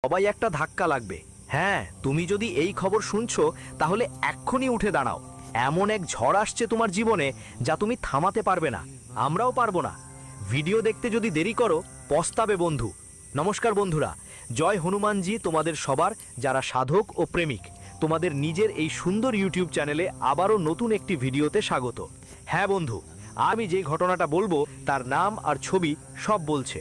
সবাই একটা ধাক্কা লাগবে। হ্যাঁ, তুমি যদি এই খবর শুনছো তাহলে এক্ষুনি উঠে দাঁড়াও। এমন এক ঝড় আসছে তোমার জীবনে যা তুমি থামাতে পারবে না, আমরাও পারবো না। ভিডিও দেখতে যদি দেরি করো পস্তাবে বন্ধু। নমস্কার বন্ধুরা, জয় হনুমানজি তোমাদের সবার যারা সাধক ও প্রেমিক। তোমাদের নিজের এই সুন্দর ইউটিউব চ্যানেলে আবারও নতুন একটি ভিডিওতে স্বাগত। হ্যাঁ বন্ধু, আমি যে ঘটনাটা বলবো তার নাম আর ছবি সব বলছে।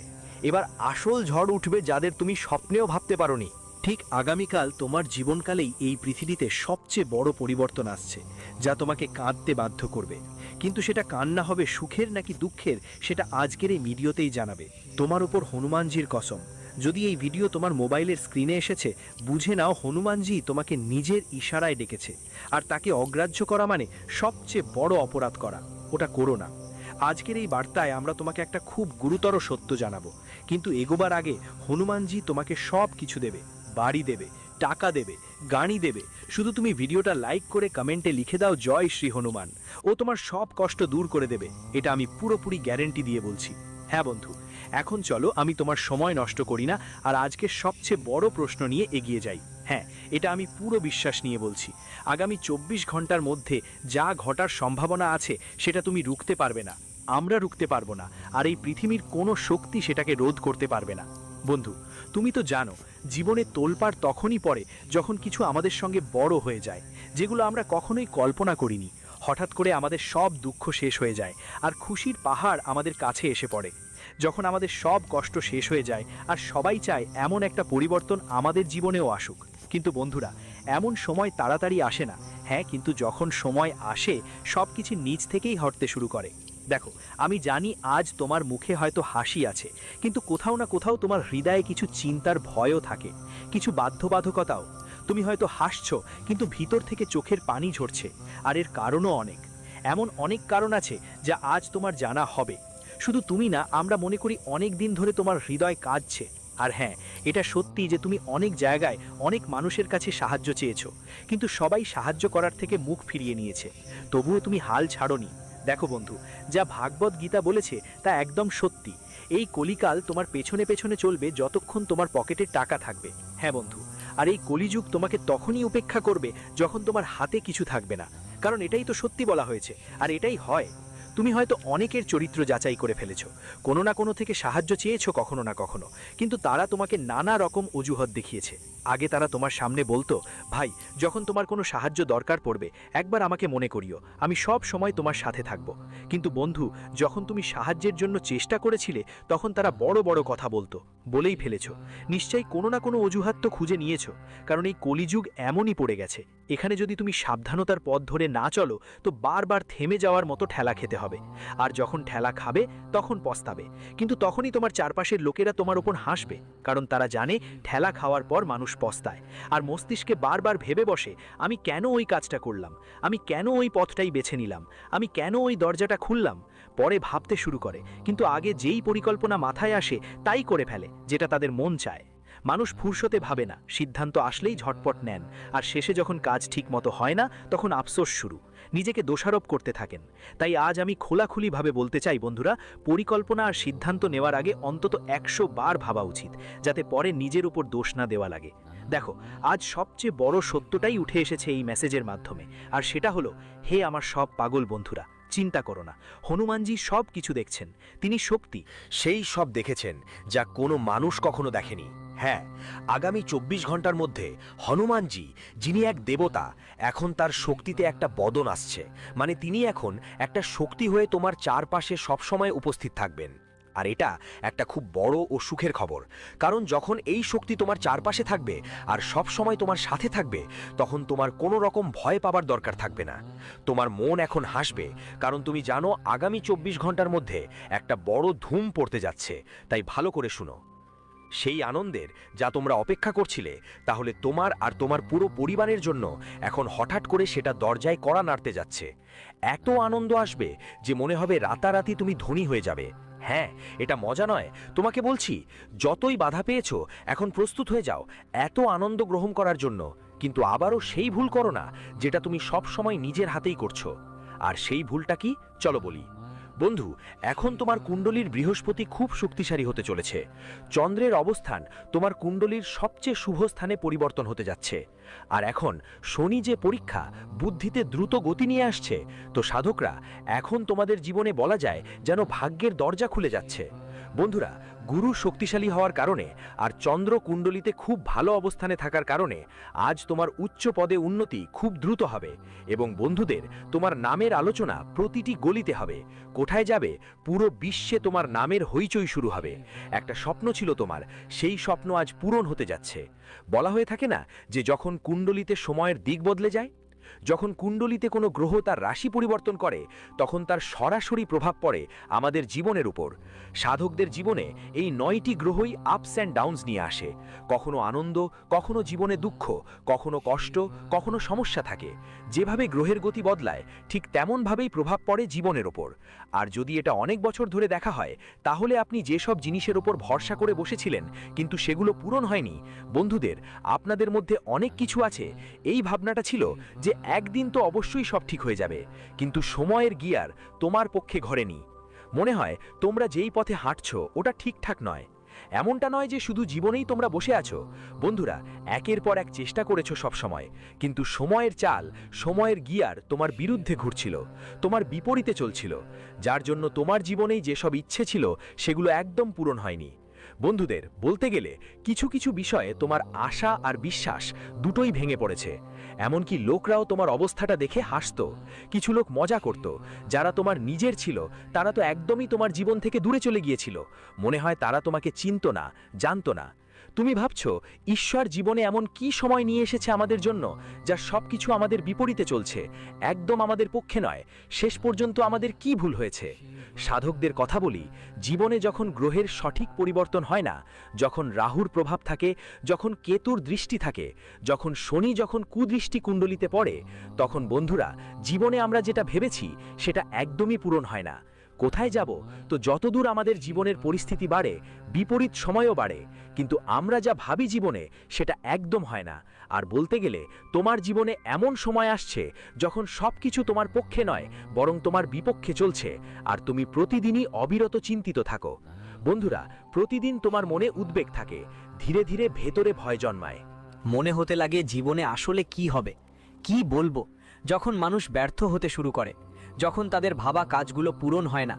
এবার আসল ঝড় উঠবে যাদের তুমি স্বপ্নেও ভাবতে পারোনি। ঠিক আগামীকাল তোমার জীবনকালেই এই পৃথিবীতে সবচেয়ে বড় পরিবর্তন আসছে, যা তোমাকে কাঁদতে বাধ্য করবে। কিন্তু সেটা কান্না হবে সুখের নাকি দুঃখের, সেটা আজকের এই ভিডিওতেই জানাবে। তোমার উপর হনুমানজির কসম, যদি এই ভিডিও তোমার মোবাইলের স্ক্রিনে এসেছে, বুঝে নাও হনুমানজি তোমাকে নিজের ইশারায় ডেকেছে। আর তাকে অগ্রাহ্য করা মানে সবচেয়ে বড় অপরাধ করা। ওটা করো না। আজকের এই বার্তায় আমরা তোমাকে একটা খুব গুরুতর সত্য জানাবো। কিন্তু এগোবার আগে হনুমানজি তোমাকে সব কিছু দেবে, বাড়ি দেবে, টাকা দেবে, গাড়ি দেবে। শুধু তুমি ভিডিওটা লাইক করে কমেন্টে লিখে দাও জয় শ্রী হনুমান। ও তোমার সব কষ্ট দূর করে দেবে, এটা আমি পুরোপুরি গ্যারেন্টি দিয়ে বলছি। হ্যাঁ বন্ধু, এখন চলো আমি তোমার সময় নষ্ট করি না, আর আজকে সবচেয়ে বড় প্রশ্ন নিয়ে এগিয়ে যাই। হ্যাঁ, এটা আমি পুরো বিশ্বাস নিয়ে বলছি। আগামী 24 ঘন্টার মধ্যে যা ঘটার সম্ভাবনা আছে সেটা তুমি রুখতে পারবে না, আমরা রুখতে পারবো না, আর এই পৃথিবীর কোনো শক্তি সেটাকে রোধ করতে পারবে না। বন্ধু, তুমি তো জানো জীবনে তোলপাড় তখনই পড়ে যখন কিছু আমাদের সঙ্গে বড় হয়ে যায়, যেগুলো আমরা কখনোই কল্পনা করিনি। হঠাৎ করে আমাদের সব দুঃখ শেষ হয়ে যায় আর খুশির পাহাড় আমাদের কাছে এসে পড়ে। যখন আমাদের সব কষ্ট শেষ হয়ে যায় আর সবাই চায় এমন একটা পরিবর্তন আমাদের জীবনেও আসুক। কিন্তু বন্ধুরা, এমন সময় তাড়াতাড়ি আসে না। হ্যাঁ, কিন্তু যখন সময় আসে সব কিছু নিজ থেকেই হটতে শুরু করে। দেখো, আমি জানি আজ তোমার মুখে হয়তো হাসি আছে, কিন্তু কোথাও না কোথাও তোমার হৃদয়ে কিছু চিন্তার ভয়ও থাকে, কিছু বাধ্যবাধকতাও। তুমি হয়তো হাসছো, কিন্তু ভিতর থেকে চোখের পানি ঝরছে। আর এর কারণও অনেক, এমন অনেক কারণ আছে যা আজ তোমার জানা হবে। শুধু তুমি না, আমরা মনে করি অনেক দিন ধরে তোমার হৃদয় কাঁদছে। আর হ্যাঁ, এটা সত্যি যে তুমি অনেক জায়গায় অনেক মানুষের কাছে সাহায্য চেয়েছো, কিন্তু সবাই সাহায্য করার থেকে মুখ ফিরিয়ে নিয়েছে। তবুও তুমি হাল ছাড়োনি। দেখো বন্ধু, যা ভাগবত গীতা বলেছে তা একদম সত্যি। এই কলিকাল তোমার পেছনে পেছনে চলবে যতক্ষণ তোমার পকেটে টাকা থাকবে। হ্যাঁ বন্ধু, আর এই কলিযুগ তোমাকে তখনই উপেক্ষা করবে যখন তোমার হাতে কিছু থাকবে না। কারণ এটাই তো সত্যি বলা হয়েছে, আর এটাই হয়। তুমি হয়তো অনেকের চরিত্র যাচাই করে ফেলেছো, কোনো না কোনো থেকে সাহায্য চেয়েছো কখনো না কখনো, কিন্তু তারা তোমাকে নানা রকম অজুহাত দেখিয়েছে। আগে তারা তোমার সামনে বলতো, ভাই, যখন তোমার কোনো সাহায্য দরকার পড়বে একবার আমাকে মনে করিও, আমি সব সময় তোমার সাথে থাকব। কিন্তু বন্ধু, যখন তুমি সাহায্যের জন্য চেষ্টা করেছিলে তখন তারা বড় বড় কথা বলতো, বলেই ফেলেছো। নিশ্চয়ই কোনো না কোনো অজুহাত তো খুঁজে নিয়েছো, কারণ এই কলিযুগ এমনই পড়ে গেছে। এখানে যদি তুমি সাবধানতার পথ ধরে না চলো তো বারবার থেমে যাওয়ার মতো ঠেলা খেতে হবে। আর যখন ঠেলা খাবে তখন পস্তাবে, কিন্তু তখনই তোমার চারপাশের লোকেরা তোমার ওপর হাসবে, কারণ তারা জানে ঠেলা খাওয়ার পর মানুষ পস্তায়। আর মস্তিষ্কে বারবার ভেবে বসে, আমি কেন ওই কাজটা করলাম, আমি কেন ওই পথটাই বেছে নিলাম, আমি কেন ওই দরজাটা খুললাম। পরে ভাবতে শুরু করে, কিন্তু আগে যেই পরিকল্পনা মাথায় আসে তাই করে ফেলে, যেটা তাদের মন চায়। মানুষ ফুরসতে ভাবে না, সিদ্ধান্ত আসলেই ঝটপট নেন, আর শেষে যখন কাজ ঠিক মতো হয় না তখন আফসোস শুরু, নিজেকে দোষারোপ করতে থাকেন। তাই আজ আমি খোলাখুলিভাবে বলতে চাই বন্ধুরা, পরিকল্পনা আর সিদ্ধান্ত নেওয়ার আগে অন্তত 100 বার ভাবা উচিত, যাতে পরে নিজের উপর দোষ না দেওয়া লাগে। দেখো, আজ সবচেয়ে বড় সত্যটাই উঠে এসেছে এই মেসেজের মাধ্যমে, আর সেটা হলো, হে আমার সব পাগল বন্ধুরা, চিন্তা করো না, হনুমানজি সব কিছু দেখছেন। তিনি শক্তি, সেই সব দেখেছেন যা কোনো মানুষ কখনো দেখেনি। হ্যাঁ, আগামী 24 ঘন্টার মধ্যে হনুমানজি, যিনি এক দেবতা, এখন তার শক্তিতে একটা বদল আসছে। মানে তিনি এখন একটা শক্তি হয়ে তোমার চারপাশে সবসময় উপস্থিত থাকবেন। আর এটা একটা খুব বড় ও সুখের খবর, কারণ যখন এই শক্তি তোমার চারপাশে থাকবে আর সব সময় তোমার সাথে থাকবে, তখন তোমার কোনো রকম ভয় পাবার দরকার থাকবে না। তোমার মন এখন হাসবে, কারণ তুমি জানো আগামী 24 ঘন্টার মধ্যে একটা বড় ধুম পড়তে যাচ্ছে। তাই ভালো করে শুনো, সেই আনন্দের যা তোমরা অপেক্ষা করছিলে, তাহলে তোমার আর তোমার পুরো পরিবারের জন্য এখন হঠাৎ করে সেটা দরজায় কড়া নাড়তে যাচ্ছে। এত আনন্দ আসবে যে মনে হবে রাতারাতি তুমি ধনী হয়ে যাবে। হ্যাঁ, এটা মজা নয়, তোমাকে বলছি, যতই বাধা পেয়েছো এখন প্রস্তুত হয়ে যাও এত আনন্দ গ্রহণ করার জন্য। কিন্তু আবারও সেই ভুল করো না যেটা তুমি সব সময় নিজের হাতেই করছো। আর সেই ভুলটা কি, চলো বলি। বন্ধু, এখন তোমার কুণ্ডলীর বৃহস্পতি খুব শক্তিশালী হতে চলেছে। চন্দ্রের অবস্থান তোমার কুণ্ডলীর সবচেয়ে শুভ স্থানে পরিবর্তন হতে যাচ্ছে। আর এখন শনি যে পরীক্ষা বুদ্ধিতে দ্রুত গতি নিয়ে আসছে, তো সাধকরা এখন তোমাদের জীবনে বলা যায় যেন ভাগ্যের দরজা খুলে যাচ্ছে। বন্ধুরা, গুরু শক্তিশালী হওয়ার কারণে আর চন্দ্র কুণ্ডলিতে খুব ভালো অবস্থানে থাকার কারণে আজ তোমার উচ্চ পদে উন্নতি খুব দ্রুত হবে। এবং বন্ধুদের, তোমার নামের আলোচনা প্রতিটি গলিতে হবে। কোথায় যাবে, পুরো বিশ্বে তোমার নামের হইচই শুরু হবে। একটা স্বপ্ন ছিল তোমার, সেই স্বপ্ন আজ পূরণ হতে যাচ্ছে। বলা হয়ে থাকে না যে যখন কুণ্ডলিতে সময়ের দিক বদলে যায়, যখন কুণ্ডলিতে কোনো গ্রহ তার রাশি পরিবর্তন করে, তখন তার সরাসরি প্রভাব পড়ে আমাদের জীবনের উপর। সাধকদের জীবনে এই 9টি গ্রহই আপস অ্যান্ড ডাউনস নিয়ে আসে। কখনো আনন্দ, কখনো জীবনে দুঃখ, কখনো কষ্ট, কখনো সমস্যা থাকে। যেভাবে গ্রহের গতি বদলায়, ঠিক তেমনভাবেই প্রভাব পড়ে জীবনের ওপর। আর যদি এটা অনেক বছর ধরে দেখা হয়, তাহলে আপনি যেসব জিনিসের ওপর ভরসা করে বসেছিলেন কিন্তু সেগুলো পূরণ হয়নি, বন্ধুদের, আপনাদের মধ্যে অনেক কিছু আছে এই ভাবনাটা ছিল যে একদিন তো অবশ্যই সব ঠিক হয়ে যাবে, কিন্তু সময়ের গিয়ার তোমার পক্ষে ঘোরেনি। মনে হয় তোমরা যেই পথে হাঁটছো ওটা ঠিকঠাক নয়। এমনটা নয় যে শুধু জীবনেই তোমরা বসে আছো। বন্ধুরা, একের পর এক চেষ্টা করেছো সব সময়, কিন্তু সময়ের চাল, সময়ের গিয়ার তোমার বিরুদ্ধে ঘুরছিল, তোমার বিপরীতে চলছিল, যার জন্য তোমার জীবনেই যেসব ইচ্ছে ছিল সেগুলো একদম পূরণ হয়নি। বন্ধুদের, বলতে গেলে কিছু কিছু বিষয়ে তোমার আশা আর বিশ্বাস দুটোই ভেঙে পড়েছে। এমনকি লোকরাও তোমার অবস্থাটা দেখে হাসত। কিছু লোক মজা করত। যারা তোমার নিজের ছিল তারা তো একদমই তোমার জীবন থেকে দূরে চলে গিয়েছিল। মনে হয় তারা তোমাকে চিনত না, জানত না। তুমি ভাবছো ঈশ্বর জীবনে এমন কি সময় নিয়ে এসেছে আমাদের জন্য যা সবকিছু আমাদের বিপরীতে চলছে, একদম আমাদের পক্ষে নয়। শেষ পর্যন্ত আমাদের কি ভুল হয়েছে? সাধকদের কথা বলি, জীবনে যখন গ্রহের সঠিক পরিবর্তন হয় না, যখন রাহুর প্রভাব থাকে, যখন কেতুর দৃষ্টি থাকে, যখন শনি যখন কুদৃষ্টি কুণ্ডলিতে পড়ে, তখন বন্ধুরা, জীবনে আমরা যেটা ভেবেছি সেটা একদমই পূরণ হয় না। কোথায় যাব? তো যতদূর আমাদের জীবনের পরিস্থিতি বাড়ে, বিপরীত সময়ও বাড়ে, কিন্তু আমরা যা ভাবি জীবনে সেটা একদম হয় না। আর বলতে গেলে তোমার জীবনে এমন সময় আসছে যখন সবকিছু তোমার পক্ষে নয়, বরং তোমার বিপক্ষে চলছে, আর তুমি প্রতিদিনই অবিরত চিন্তিত থাকো। বন্ধুরা, প্রতিদিন তোমার মনে উদ্বেগ থাকে, ধীরে ধীরে ভেতরে ভয় জন্মায়। মনে হতে লাগে জীবনে আসলে কি হবে, কি বলবো। যখন মানুষ ব্যর্থ হতে শুরু করে, যখন তাদের ভাবা কাজগুলো পূরণ হয় না,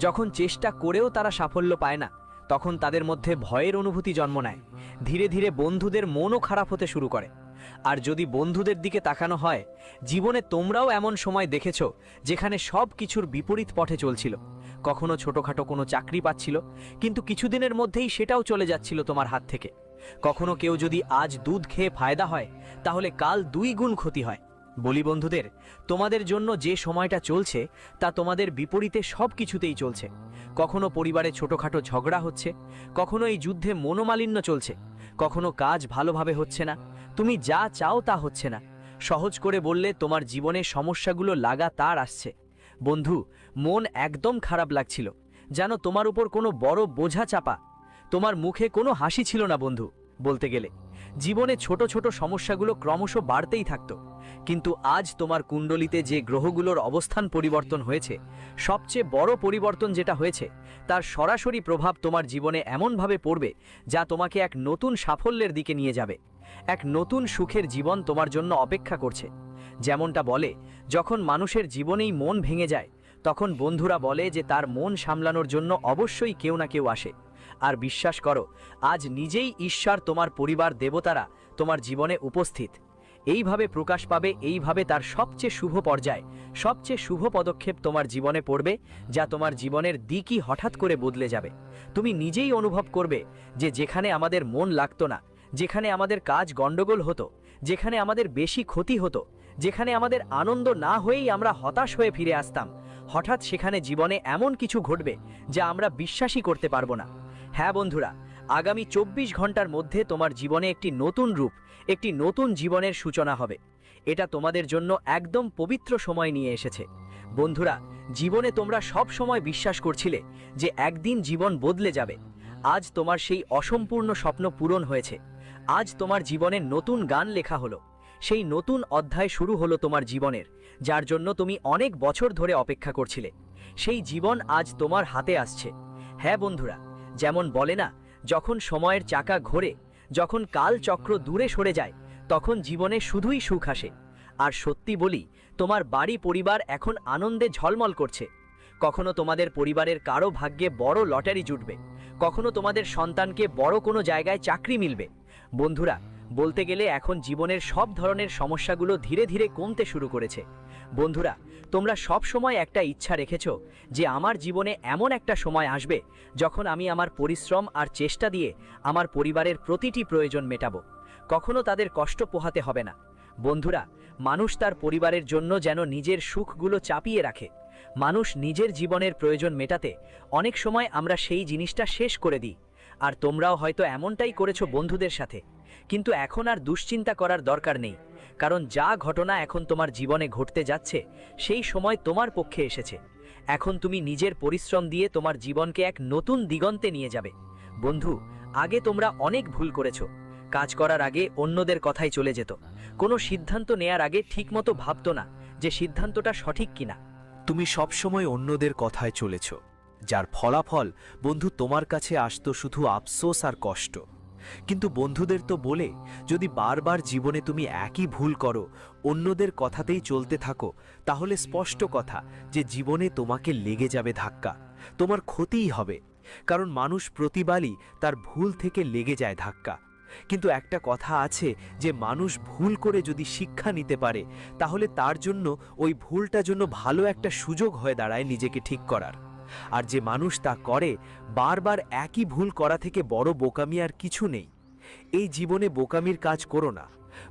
যখন চেষ্টা করেও তারা সাফল্য পায় না, তখন তাদের মধ্যে ভয়ের অনুভূতি জন্ম নেয়। ধীরে ধীরে বন্ধুদের মনও খারাপ হতে শুরু করে। আর যদি বন্ধুদের দিকে তাকানো হয়, জীবনে তোমরাও এমন সময় দেখেছো যেখানে সব কিছুর বিপরীত পথে চলছিল। কখনো ছোটখাটো কোনো চাকরি পাচ্ছিল, কিন্তু কিছুদিনের মধ্যেই সেটাও চলে যাচ্ছিল তোমার হাত থেকে। কখনো কেউ যদি আজ দুধ খেয়ে ফায়দা হয়, তাহলে কাল 2 গুণ ক্ষতি হয়। বলি বন্ধুদের, তোমাদের জন্য যে সময়টা চলছে তা তোমাদের বিপরীতে সব কিছুতেই চলছে। কখনো পরিবারে ছোটখাটো ঝগড়া হচ্ছে, কখনো এই যুদ্ধে মনোমালিন্য চলছে, কখনো কাজ ভালোভাবে হচ্ছে না, তুমি যা চাও তা হচ্ছে না। সহজ করে বললে, তোমার জীবনে সমস্যাগুলো লাগাতার আসছে। বন্ধু, মন একদম খারাপ লাগছিল, যেন তোমার উপর কোনো বড় বোঝা চাপা। তোমার মুখে কোনো হাসি ছিল না বন্ধু। বলতে গেলে জীবনে ছোট ছোট সমস্যাগুলো ক্রমশ বাড়তেই থাকতো। কিন্তু আজ তোমার কুণ্ডলিতে যে গ্রহগুলোর অবস্থান পরিবর্তন হয়েছে, সবচেয়ে বড় পরিবর্তন যেটা হয়েছে, তার সরাসরি প্রভাব তোমার জীবনে এমনভাবে পড়বে যা তোমাকে এক নতুন সাফল্যের দিকে নিয়ে যাবে। এক নতুন সুখের জীবন তোমার জন্য অপেক্ষা করছে। যেমনটা বলে, যখন মানুষের জীবনেই মন ভেঙে যায়, তখন বন্ধুরা বলে যে তার মন সামলানোর জন্য অবশ্যই কেউ না কেউ আসে। আর বিশ্বাস করো, আজ নিজেই ঈশ্বর, তোমার পরিবার, দেবতারা তোমার জীবনে উপস্থিত। এইভাবে প্রকাশ পাবে, এইভাবে তার সবচেয়ে শুভ পর্যায়, সবচেয়ে শুভ পদক্ষেপ তোমার জীবনে পড়বে, যা তোমার জীবনের দিকই হঠাৎ করে বদলে যাবে। তুমি নিজেই অনুভব করবে যে যেখানে আমাদের মন লাগতো না, যেখানে আমাদের কাজ গন্ডগোল হতো, যেখানে আমাদের বেশি ক্ষতি হতো, যেখানে আমাদের আনন্দ না হয়েই আমরা হতাশ হয়ে ফিরে আসতাম, হঠাৎ সেখানে জীবনে এমন কিছু ঘটবে যা আমরা বিশ্বাসই করতে পারবো না। হ্যাঁ বন্ধুরা, আগামী 24 ঘন্টার মধ্যে তোমার জীবনে একটি নতুন রূপ, একটি নতুন জীবনের সূচনা হবে। এটা তোমাদের জন্য একদম পবিত্র সময় নিয়ে এসেছে। বন্ধুরা, জীবনে তোমরা সব সময় বিশ্বাস করছিলে যে একদিন জীবন বদলে যাবে। আজ তোমার সেই অসম্পূর্ণ স্বপ্ন পূরণ হয়েছে। আজ তোমার জীবনের নতুন গান লেখা হলো। সেই নতুন অধ্যায় শুরু হলো তোমার জীবনের, যার জন্য তুমি অনেক বছর ধরে অপেক্ষা করছিলে। সেই জীবন আজ তোমার হাতে আসছে। হ্যাঁ বন্ধুরা, যেমন বলে না, যখন সময়ের চাকা ঘোরে, যখন কাল চক্র দূরে সরে যায়, তখন জীবনে শুধুই সুখ আসে। আর সত্যি বলি, তোমার বাড়ি পরিবার এখন আনন্দে ঝলমল করছে। কখনো তোমাদের পরিবারের কারো ভাগ্যে বড় লটারি জুটবে, কখনো তোমাদের সন্তানকে বড় কোনো জায়গায় চাকরি মিলবে। বন্ধুরা, বলতে গেলে এখন জীবনের সব ধরনের সমস্যাগুলো ধীরে ধীরে কমতে শুরু করেছে। বন্ধুরা, তোমরা সব সময় একটা ইচ্ছা রেখেছো যে আমার জীবনে এমন একটা সময় আসবে যখন আমি আমার পরিশ্রম আর চেষ্টা দিয়ে আমার পরিবারের প্রতিটি প্রয়োজন মেটাবো, কখনো তাদের কষ্ট পোহাতে হবে না। বন্ধুরা, মানুষ তার পরিবারের জন্য যেন নিজের সুখগুলো চাপিয়ে রাখে। মানুষ নিজের জীবনের প্রয়োজন মেটাতে অনেক সময় আমরা সেই জিনিসটা শেষ করে দিই। আর তোমরাও হয়তো এমনটাই করেছো বন্ধুদের সাথে। কিন্তু এখন আর দুশ্চিন্তা করার দরকার নেই, কারণ যা ঘটনা এখন তোমার জীবনে ঘটতে যাচ্ছে সেই সময় তোমার পক্ষে এসেছে। এখন তুমি নিজের পরিশ্রম দিয়ে তোমার জীবনকে এক নতুন দিগন্তে নিয়ে যাবে। বন্ধু, আগে তোমরা অনেক ভুল করেছো। কাজ করার আগে অন্যদের কথাই চলে যেত, কোনো সিদ্ধান্ত নেয়ার আগে ঠিকমতো ভাবতো না যে সিদ্ধান্তটা সঠিক কিনা। তুমি সবসময় অন্যদের কথায় চলেছ, যার ফলাফল বন্ধু তোমার কাছে আসতো শুধু আফসোস আর কষ্ট। কিন্তু বন্ধুদের তো বলে, যদি বারবার জীবনে তুমি একই ভুল করো, অন্যদের কথাতেই চলতে থাকো, তাহলে স্পষ্ট কথা যে জীবনে তোমাকে লেগে যাবে ধাক্কা, তোমার ক্ষতিই হবে। কারণ মানুষ প্রতিবারই তার ভুল থেকে লেগে যায় ধাক্কা। কিন্তু একটা কথা আছে যে মানুষ ভুল করে যদি শিক্ষা নিতে পারে, তাহলে তার জন্য ওই ভুলটা জন্য ভালো একটা সুযোগ হয়ে দাঁড়ায় নিজেকে ঠিক করার। আর যে মানুষ তা করে, বারবার একই ভুল করা থেকে বড় বোকামি আর কিছু নেই। এই জীবনে বোকামির কাজ করো না।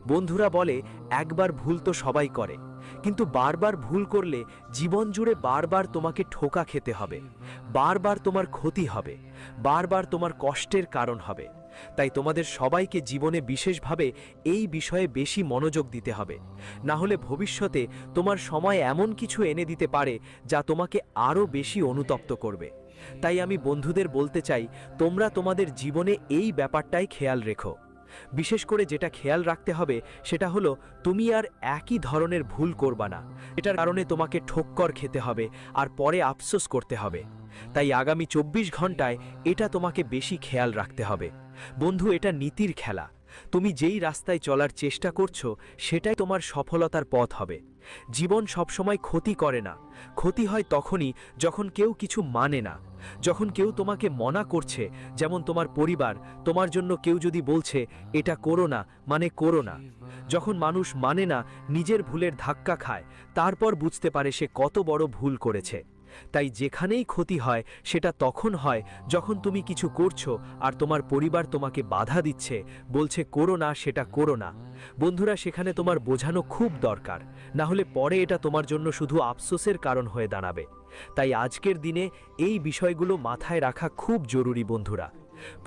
বন্ধুরা বলে একবার ভুল তো সবাই করে, কিন্তু বারবার ভুল করলে জীবন জুড়ে বারবার তোমাকে ঠোকা খেতে হবে, বারবার তোমার ক্ষতি হবে, বারবার তোমার কষ্টের কারণ হবে। তাই তোমাদের সবাইকে জীবনে বিশেষভাবে এই বিষয়ে বেশি মনোযোগ দিতে হবে, না হলে ভবিষ্যতে তোমার সময় এমন কিছু এনে দিতে পারে যা তোমাকে আরও বেশি অনুতপ্ত করবে। তাই আমি বন্ধুদের বলতে চাই, তোমরা তোমাদের জীবনে এই ব্যাপারটাই খেয়াল রেখো। বিশেষ করে যেটা খেয়াল রাখতে হবে সেটা হলো, তুমি আর একই ধরনের ভুল করবা না, এটার কারণে তোমাকে ঠোক্কর খেতে হবে আর পরে আফসোস করতে হবে। তাই আগামী 24 ঘন্টায় এটা তোমাকে বেশি খেয়াল রাখতে হবে। বন্ধু, এটা নীতির খেলা। তুমি যেই রাস্তায় চলার চেষ্টা করছো সেটাই তোমার সফলতার পথ হবে। জীবন সবসময় ক্ষতি করে না, ক্ষতি হয় তখনই যখন কেউ কিছু মানে না, যখন কেউ তোমাকে মনা করছে। যেমন তোমার পরিবার, তোমার জন্য কেউ যদি বলছে এটা করো না, মানে করো না। যখন মানুষ মানে না, নিজের ভুলের ধাক্কা খায়, তারপর বুঝতে পারে সে কত বড় ভুল করেছে। তাই যেখানেই ক্ষতি হয় সেটা তখন হয় যখন তুমি কিছু করছো আর তোমার পরিবার তোমাকে বাধা দিচ্ছে, বলছে করো না, সেটা করো না। বন্ধুরা, সেখানে তোমার বোঝানো খুব দরকার, না হলে পরে এটা তোমার জন্য শুধু আফসোসের কারণ হয়ে দাঁড়াবে। তাই আজকের দিনে এই বিষয়গুলো মাথায় রাখা খুব জরুরি। বন্ধুরা,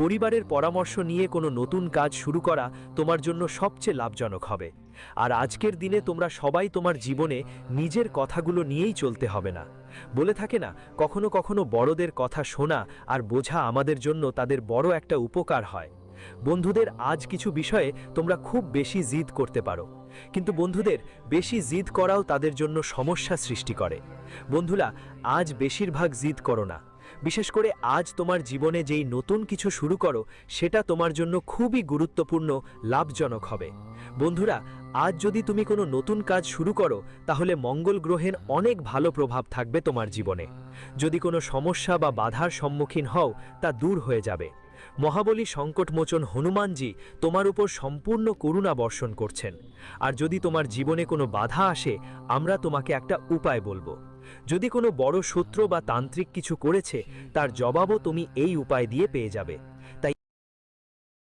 পরিবারের পরামর্শ নিয়ে কোনো নতুন কাজ শুরু করা তোমার জন্য সবচেয়ে লাভজনক হবে। আর আজকের দিনে তোমরা সবাই তোমার জীবনে নিজের কথাগুলো নিয়েই চলতে হবে না। বলে থাকে না, কখনো কখনো বড়দের কথা শোনা আর বোঝা আমাদের জন্য তাদের বড় একটা উপকার হয়। বন্ধুদের, আজ কিছু বিষয়ে তোমরা খুব বেশি জিদ করতে পারো, কিন্তু বন্ধুদের বেশি জিদ করাও তাদের জন্য সমস্যা সৃষ্টি করে। বন্ধুরা, আজ বেশিরভাগ জিদ করো না। বিশেষ করে আজ তোমার জীবনে যেই নতুন কিছু শুরু করো সেটা তোমার জন্য খুবই গুরুত্বপূর্ণ, লাভজনক হবে। বন্ধুরা, আজ যদি তুমি কোনো নতুন কাজ শুরু করো, তাহলে মঙ্গল গ্রহের অনেক ভালো প্রভাব থাকবে তোমার জীবনে। যদি কোনো সমস্যা বা বাধার সম্মুখীন হও, তা দূর হয়ে যাবে। মহাবলী সংকটমোচন হনুমানজি তোমার উপর সম্পূর্ণ করুণা বর্ষণ করছেন। আর যদি তোমার জীবনে কোনো বাধা আসে, আমরা তোমাকে একটা উপায় বলবো। যদি কোনো বড় শত্রু বা তান্ত্রিক কিছু করেছে, তার জবাবও তুমি এই উপায় দিয়ে পেয়ে যাবে। তাই